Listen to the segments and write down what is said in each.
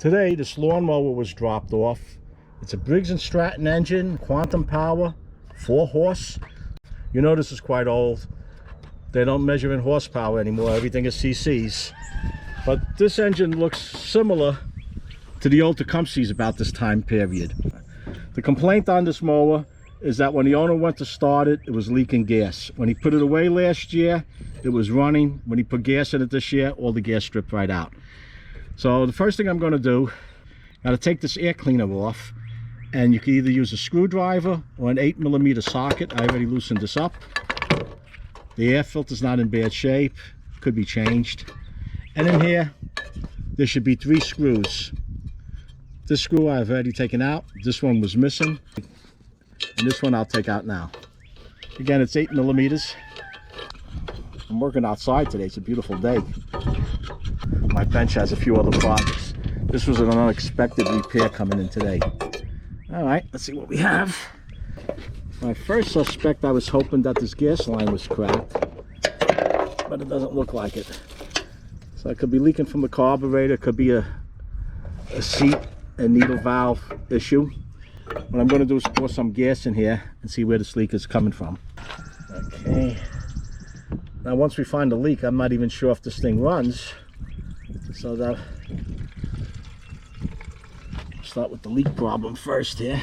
Today, this lawnmower was dropped off. It's a Briggs Stratton engine, quantum power, 4-horse. You know this is quite old. They don't measure in horsepower anymore. Everything is cc's. But this engine looks similar to the old Tecumsehs about this time period. The complaint on this mower is that when the owner went to start it, it was leaking gas. When he put it away last year, it was running. When he put gas in it this year, all the gas stripped right out. So the first thing I'm going to do, got to take this air cleaner off, and you can either use a screwdriver or an 8mm socket. I already loosened this up. The air filter's not in bad shape, could be changed. And in here, there should be 3 screws. This screw I've already taken out. This one was missing, and this one I'll take out now. Again, it's 8mm. I'm working outside today. It's a beautiful day. My bench has a few other projects. This was an unexpected repair coming in today. All right, let's see what we have. My first suspect, I was hoping that this gas line was cracked, but it doesn't look like it. So it could be leaking from the carburetor, it could be a seat and needle valve issue. What I'm going to do is pour some gas in here and see where this leak is coming from. Okay. Now once we find the leak, I'm not even sure if this thing runs. So that start with the leak problem first here.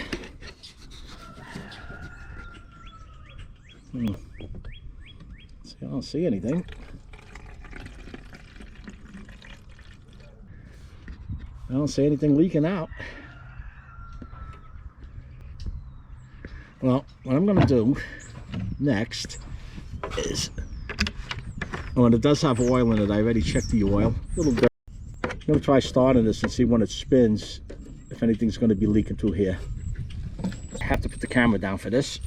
See, I don't see anything. I don't see anything leaking out. Well, what I'm going to do next is, when it does have oil in it, I already checked the oil. A little bit. I'm going to try starting this and see when it spins if anything's going to be leaking through here. I have to put the camera down for this.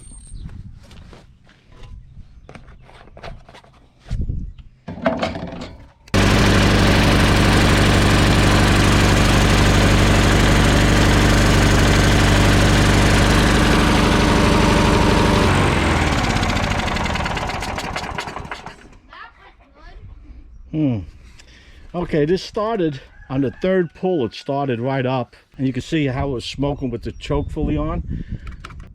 Okay, this started on the 3rd pull. It started right up, and you can see how it was smoking with the choke fully on.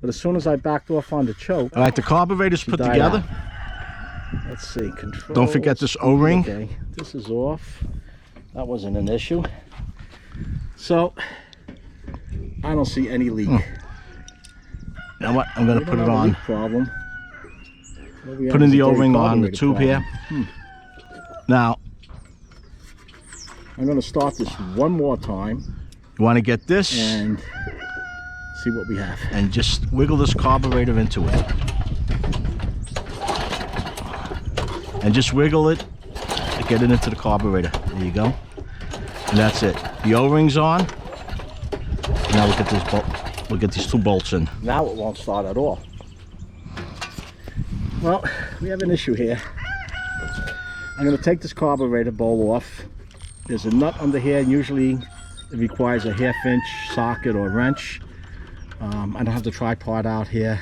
But as soon as I backed off on the choke, all right, the carburetor's put together. Let's see, controls. Don't forget this O-ring. Okay, this is off. That wasn't an issue. So I don't see any leak. You know what? I'm going to put it on. Problem. Putting the O-ring on the tube here. Now, I'm going to start this one more time. You want to get this and see what we have. And just wiggle this carburetor into it. And just wiggle it to get it into the carburetor. There you go. And that's it. The O-ring's on. Now we'll get this bolt. We'll get these 2 bolts in. Now it won't start at all. Well, we have an issue here. I'm going to take this carburetor bowl off. There's a nut under here, and usually it requires a 1/2 inch socket or wrench. I don't have the tripod out here,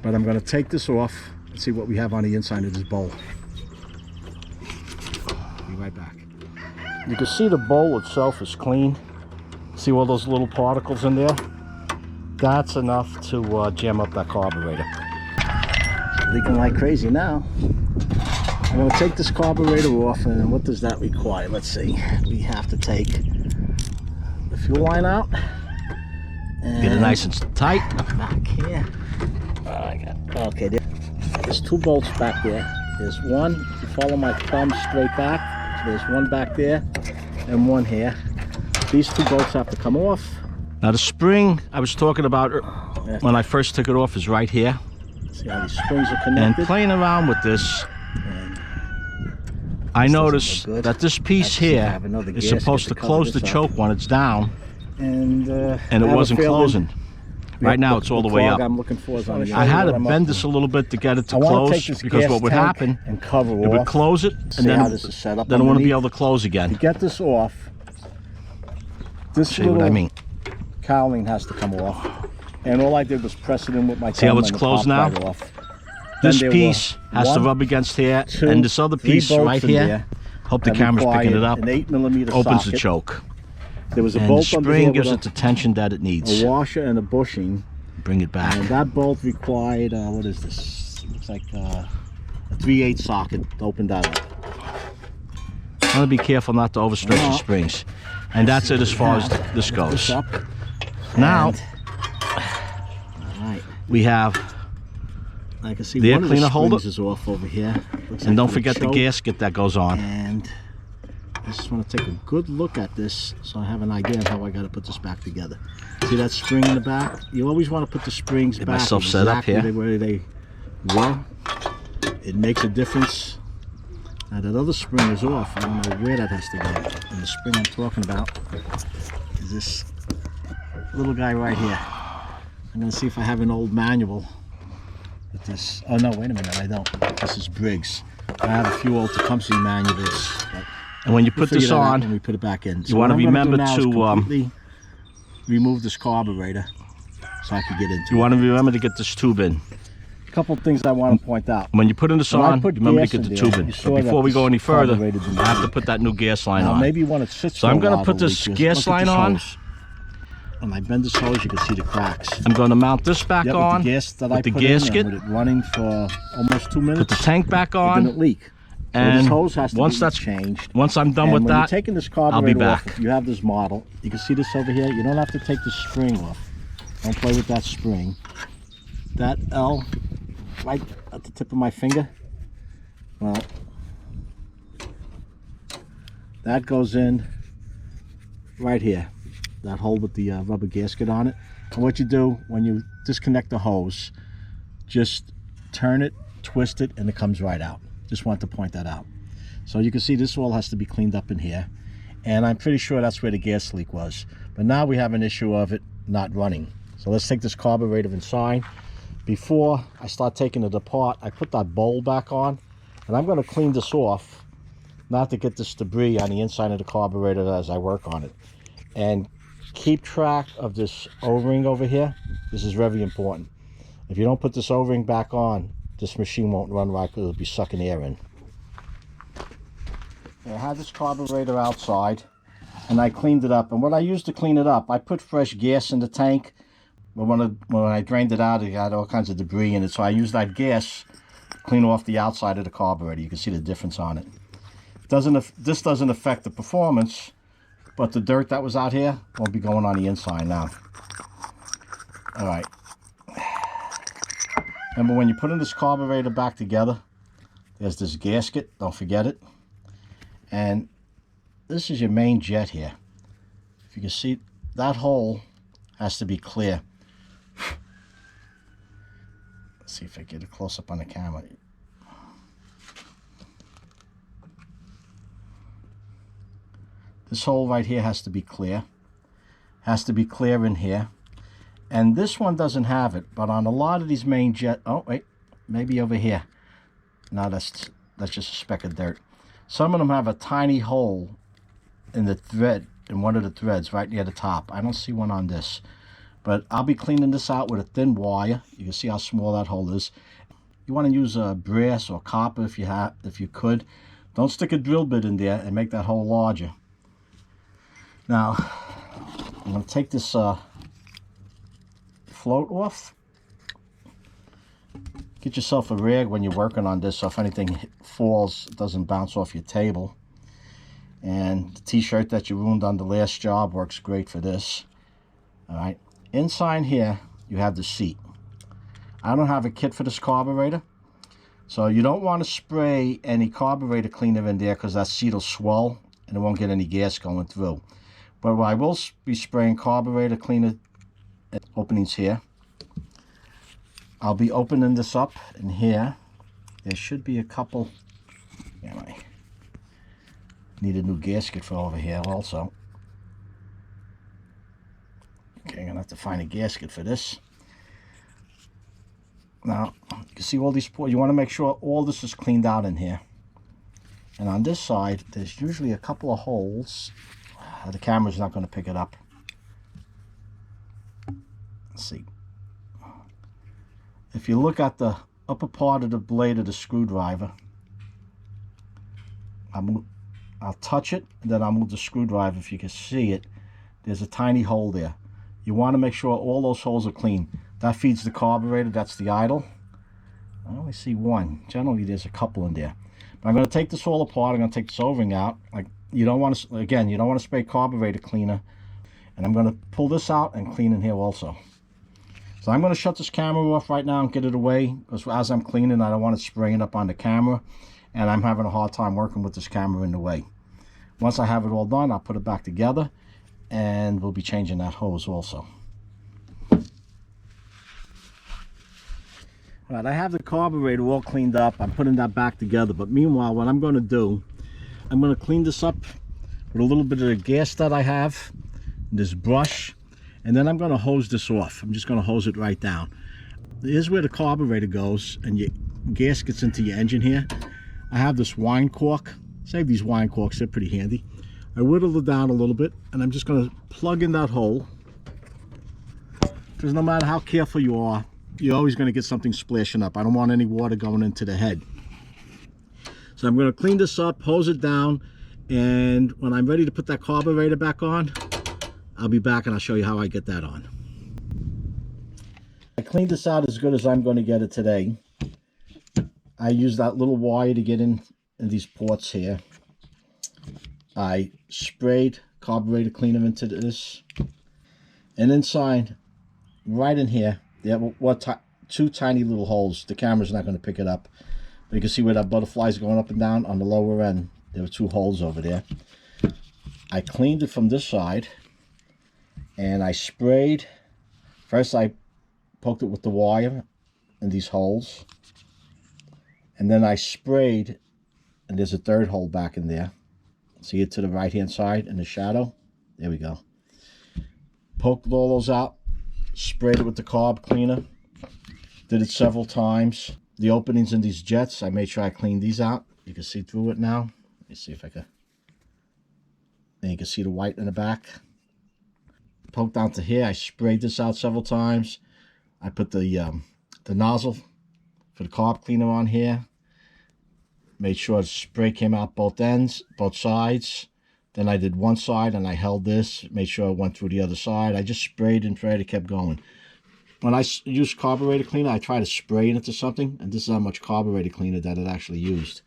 but I'm going to take this off and see what we have on the inside of this bowl. Be right back. You can see the bowl itself is clean. See all those little particles in there? That's enough to jam up that carburetor. Leaking like crazy now. I'm going to take this carburetor off, and what does that require? Let's see. We have to take the fuel line out. And get it nice and tight. Back here. Okay, there's 2 bolts back there. There's one, if you follow my thumb straight back, there's one back there and one here. These 2 bolts have to come off. Now the spring I was talking about when I first took it off is right here. See how these springs are connected? And playing around with this, I noticed that this piece here is supposed to close the choke when it's down, and it wasn't closing. Right now it's all the way up. I had to bend this a little bit to get it to close, because what would happen, it would close it, and then it wouldn't be able to close again. To get this off, this little cowling has to come off, and all I did was press it in with my thumb. See how it's closed now? This piece has to rub against here, and this other piece right here, hope the camera's picking it up, opens the choke. There was a and bolt the under spring here gives with it the tension that it needs. a washer and a bushing. Bring it back. And that bolt required, what is this? It looks like a 3/8 socket to open that up. I want to be careful not to overstretch the springs. And that's it as far as this goes. Now, we have I can see the air one of the cleaner holder springs is off over here. Looks and like don't for forget the choke. gasket that goes on. And I just want to take a good look at this so I have an idea of how I got to put this back together. See that spring in the back? You always want to put the springs Get back myself set up here. where they were. It makes a difference. Now that other spring is off. I don't know where that has to go. And the spring I'm talking about is this little guy right here. I'm going to see if I have an old manual with this. Oh no, wait a minute, I don't. This is Briggs. I have a few old Tecumseh manuals. And when you put this on, and we put it back in. you want to remember to remove this carburetor so I can get into it. you want to remember to get this tube in. A couple of things I want to point out. When you put this When I on, put remember to gas get in the there, tube in. you saw But before that we go any this further, carburetor didn't I have to leak. put that new gas line Now, on. maybe when it sits So for I'm a going to while, put it'll this leak. gas Look at line this on. hose. When I bend this hose, you can see the cracks. I'm going to mount this back Yep, on with the gas that I with the put gasket. in, with it running for almost 2 minutes. Put the tank back It on. didn't leak. So And this hose has to once be that's changed. once I'm done And with when you're that, taking this I'll be carburetor back. off, if you have this model, you can see this over here. You don't have to take the spring off. Don't play with that spring. That L right at the tip of my finger, well, that goes in right here. That hole with the rubber gasket on it. And what you do when you disconnect the hose, just turn it, twist it, and it comes right out. Just want to point that out. So you can see this all has to be cleaned up in here. And I'm pretty sure that's where the gas leak was. But now we have an issue of it not running. So let's take this carburetor inside. Before I start taking it apart, I put that bowl back on. And I'm going to clean this off, not to get this debris on the inside of the carburetor as I work on it. And keep track of this O-ring over here. This is very important. If you don't put this O-ring back on, this machine won't run right because it'll be sucking air in. I had this carburetor outside and I cleaned it up. And what I used to clean it up, I put fresh gas in the tank. But when I drained it out, it had all kinds of debris in it. So I used that gas to clean off the outside of the carburetor. You can see the difference on it. This doesn't affect the performance, but the dirt that was out here won't be going on the inside now. All right. Remember, when you put in this carburetor back together, there's this gasket, don't forget it. And this is your main jet here. If you can see, that hole has to be clear. Let's see if I get a close-up on the camera. This hole right here has to be clear. Has to be clear in here. And this one doesn't have it, but on a lot of these main jet, oh wait, maybe over here. No, that's just a speck of dirt. Some of them have a tiny hole in the thread, in one of the threads right near the top. I don't see one on this, but I'll be cleaning this out with a thin wire. You can see how small that hole is. You want to use brass or copper if you could. Don't stick a drill bit in there and make that hole larger. Now, I'm going to take this float off. Get yourself a rag when you're working on this so if anything falls, it doesn't bounce off your table. And the t-shirt that you ruined on the last job works great for this. All right, inside here you have the seat. I don't have a kit for this carburetor, so you don't want to spray any carburetor cleaner in there because that seat will swell and it won't get any gas going through. But I will be spraying carburetor cleaner openings here. I'll be opening this up in here. There should be a couple. Yeah, I need a new gasket for over here also. Okay, I'm gonna have to find a gasket for this. Now, you can see all these ports. You want to make sure all this is cleaned out in here. And on this side, there's usually a couple of holes. The camera's not going to pick it up. Let's see. If you look at the upper part of the blade of the screwdriver, I'll touch it, and then I'll move the screwdriver. If you can see it, there's a tiny hole there. You want to make sure all those holes are clean. That feeds the carburetor, that's the idle. I only see one. Generally there's a couple in there. But I'm going to take this all apart. I'm going to take this O-ring out. Like, you don't want to, again, you don't want to spray carburetor cleaner. And I'm going to pull this out and clean in here also. So I'm going to shut this camera off right now and get it away, because as I'm cleaning, I don't want it spraying up on the camera, and I'm having a hard time working with this camera in the way. Once I have it all done, I'll put it back together, and we'll be changing that hose also. All right, I have the carburetor all cleaned up. I'm putting that back together, but meanwhile, what I'm going to do, I'm going to clean this up with a little bit of the gas that I have, this brush, and then I'm going to hose this off. I'm just going to hose it right down. Here's where the carburetor goes, and your gas gets into your engine here. I have this wine cork. Save these wine corks, they're pretty handy. I whittled it down a little bit, and I'm just going to plug in that hole, because no matter how careful you are, you're always going to get something splashing up. I don't want any water going into the head. So I'm going to clean this up, hose it down, and when I'm ready to put that carburetor back on, I'll be back and I'll show you how I get that on. I cleaned this out as good as I'm going to get it today. I used that little wire to get in these ports here. I sprayed carburetor cleaner into this. And inside, right in here, there were two tiny little holes. The camera's not going to pick it up. But you can see where that butterfly's going up and down on the lower end. There were two holes over there. I cleaned it from this side. And I sprayed. First I poked it with the wire in these holes. And then I sprayed, and there's a third hole back in there. See it to the right hand side in the shadow? There we go. Poked all those out. Sprayed it with the carb cleaner. Did it several times. The openings in these jets, I made sure I cleaned these out. You can see through it now. Let me see if I can. And you can see the white in the back. Poked down to here. I sprayed this out several times. I put the nozzle for the carb cleaner on here. Made sure the spray came out both ends, both sides. Then I did one side and I held this. Made sure it went through the other side. I just sprayed and sprayed. It kept going. When I use carburetor cleaner, I try to spray it into something. And this is how much carburetor cleaner that it actually used.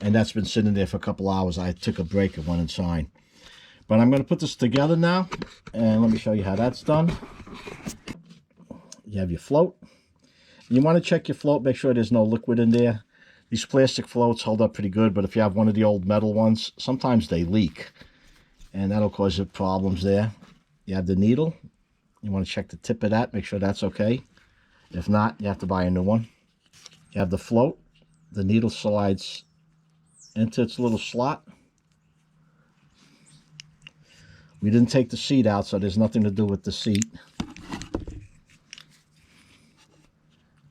And that's been sitting there for a couple hours. I took a break and went inside. But I'm going to put this together now, and let me show you how that's done. You have your float. You want to check your float, make sure there's no liquid in there. These plastic floats hold up pretty good, but if you have one of the old metal ones, sometimes they leak, and that'll cause you problems there. You have the needle. You want to check the tip of that, make sure that's okay. If not, you have to buy a new one. You have the float. The needle slides into its little slot. We didn't take the seat out, so there's nothing to do with the seat.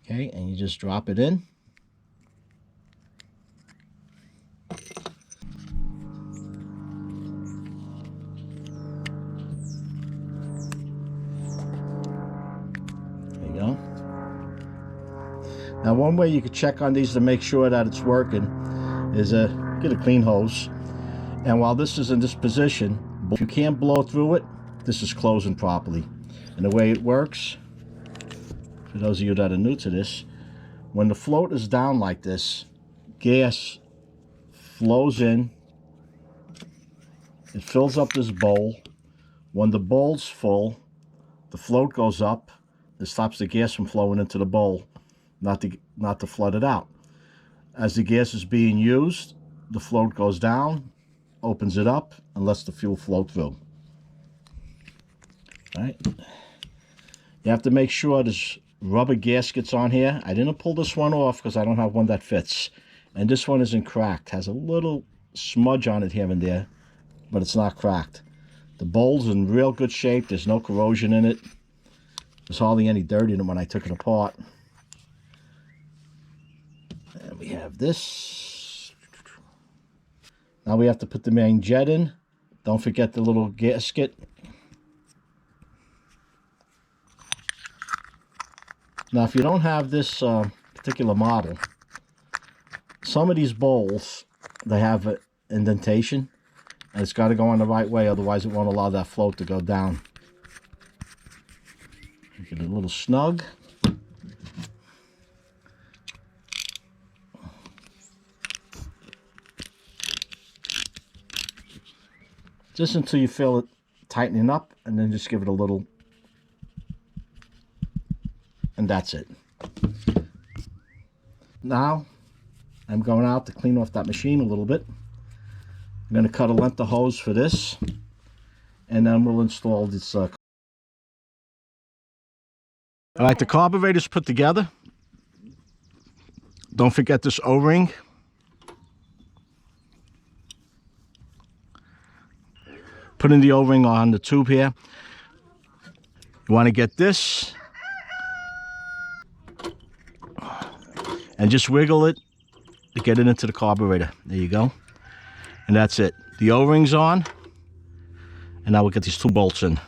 Okay, and you just drop it in. There you go. Now, one way you could check on these to make sure that it's working is get a clean hose. And while this is in this position, if you can't blow through it, this is closing properly. And the way it works, for those of you that are new to this, when the float is down like this, gas flows in, it fills up this bowl. When the bowl's full, the float goes up. It stops the gas from flowing into the bowl, not to flood it out. As the gas is being used, the float goes down, opens it up, and lets the fuel flow through. All right. You have to make sure there's rubber gaskets on here. I didn't pull this one off because I don't have one that fits. And this one isn't cracked. Has a little smudge on it here and there, but it's not cracked. The bowl's in real good shape. There's no corrosion in it. There's hardly any dirt in it when I took it apart. And we have this. Now we have to put the main jet in. Don't forget the little gasket. Now, if you don't have this particular model, some of these bowls, they have an indentation. And it's got to go in the right way, otherwise it won't allow that float to go down. Make it a little snug. Just until you feel it tightening up, and then just give it a little, and that's it. Now I'm going out to clean off that machine a little bit. I'm going to cut a length of hose for this, and then we'll install this. All right, the carburetor's put together. Don't forget this O-ring. Putting the O-ring on the tube here. You want to get this and just wiggle it to get it into the carburetor. There you go. And that's it. The O-ring's on. And now we'll get these 2 bolts in.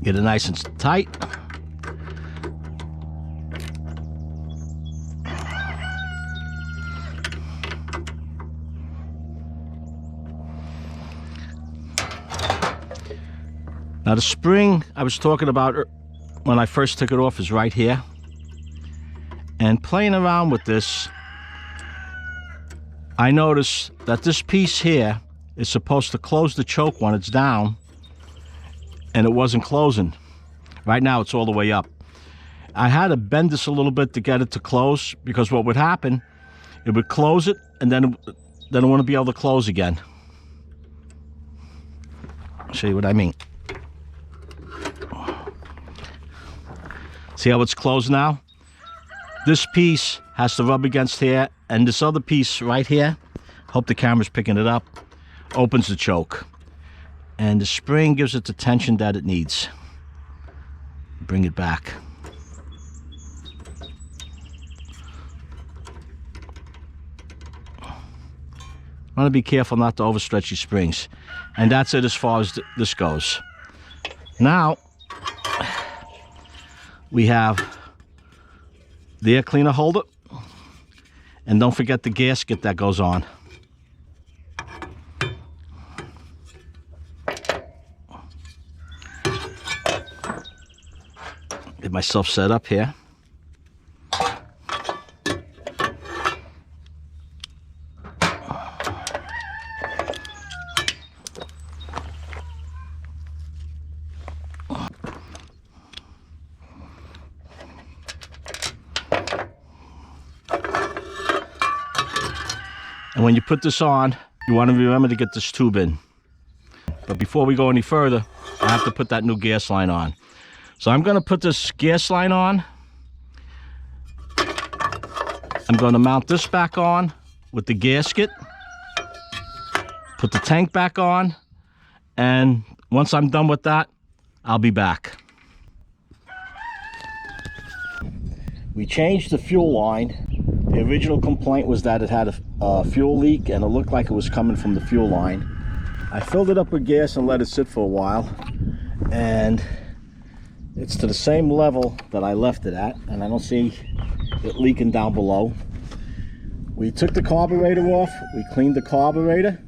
Get it nice and tight. Now the spring I was talking about when I first took it off is right here. And playing around with this, I noticed that this piece here is supposed to close the choke when it's down, and it wasn't closing. Right now it's all the way up. I had to bend this a little bit to get it to close, because what would happen, it would close it and then it wouldn't be able to close again. I'll show you what I mean. See how it's closed now? This piece has to rub against here, and this other piece right here, hope the camera's picking it up, opens the choke. And the spring gives it the tension that it needs. Bring it back. Want to be careful not to overstretch your springs. And that's it as far as this goes. Now, we have the air cleaner holder. And don't forget the gasket that goes on. Get myself set up here. And when you put this on, you want to remember to get this tube in. But before we go any further, I have to put that new gas line on. So I'm going to put this gas line on. I'm going to mount this back on with the gasket. Put the tank back on. And once I'm done with that, I'll be back. We changed the fuel line. The original complaint was that it had a fuel leak, and it looked like it was coming from the fuel line. I filled it up with gas and let it sit for a while. And it's to the same level that I left it at, and I don't see it leaking down below. We took the carburetor off, we cleaned the carburetor,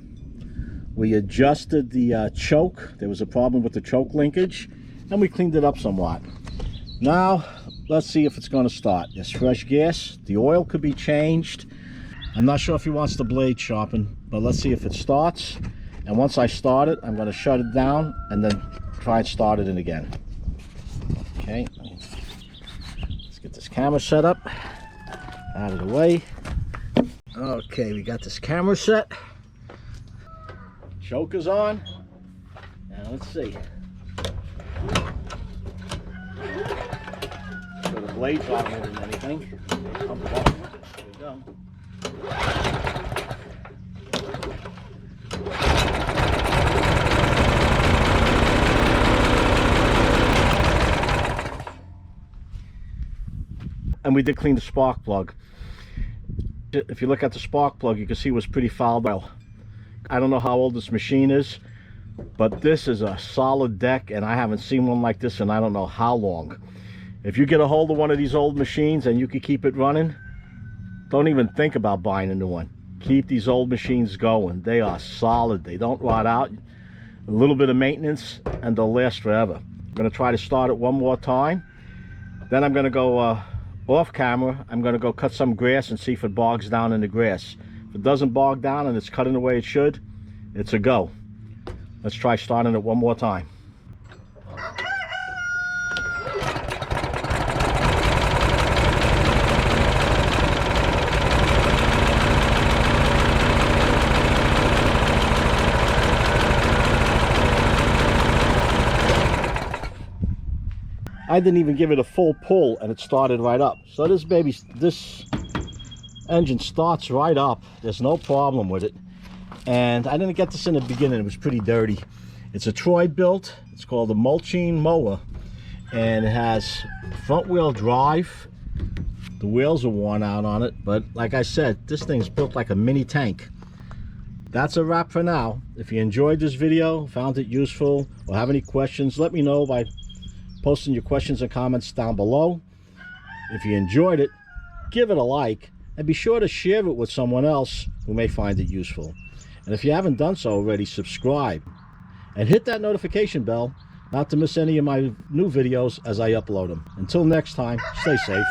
we adjusted the choke. There was a problem with the choke linkage, and we cleaned it up somewhat. Now, let's see if it's going to start. There's fresh gas, the oil could be changed. I'm not sure if he wants the blade sharpened, but let's see if it starts. And once I start it, I'm going to shut it down and then try and start it in again. Okay, let's get this camera set up, out of the way. Okay, we got this camera set. Choker's on. Now let's see. Put a blades aren't hitting anything. They come apart. There we go. And we did clean the spark plug. If you look at the spark plug, you can see it was pretty fouled. Well, I don't know how old this machine is, but this is a solid deck, and I haven't seen one like this in I don't know how long. If you get a hold of one of these old machines and you can keep it running, don't even think about buying a new one. Keep these old machines going. They are solid. They don't rot out. A little bit of maintenance and they'll last forever. I'm going to try to start it one more time. Then I'm going to go off camera. I'm going to go cut some grass and see if it bogs down in the grass. If it doesn't bog down and it's cutting the way it should, it's a go. Let's try starting it one more time. I didn't even give it a full pull and it started right up. So this engine starts right up. There's no problem with it. And I didn't get this in the beginning. It was pretty dirty. It's a Troy Bilt. It's called a mulching mower. And it has front wheel drive. The wheels are worn out on it. But like I said, this thing's built like a mini tank. That's a wrap for now. If you enjoyed this video, found it useful, or have any questions, let me know by posting your questions and comments down below. If you enjoyed it, give it a like and be sure to share it with someone else who may find it useful. And if you haven't done so already, subscribe and hit that notification bell not to miss any of my new videos as I upload them. Until next time, stay safe.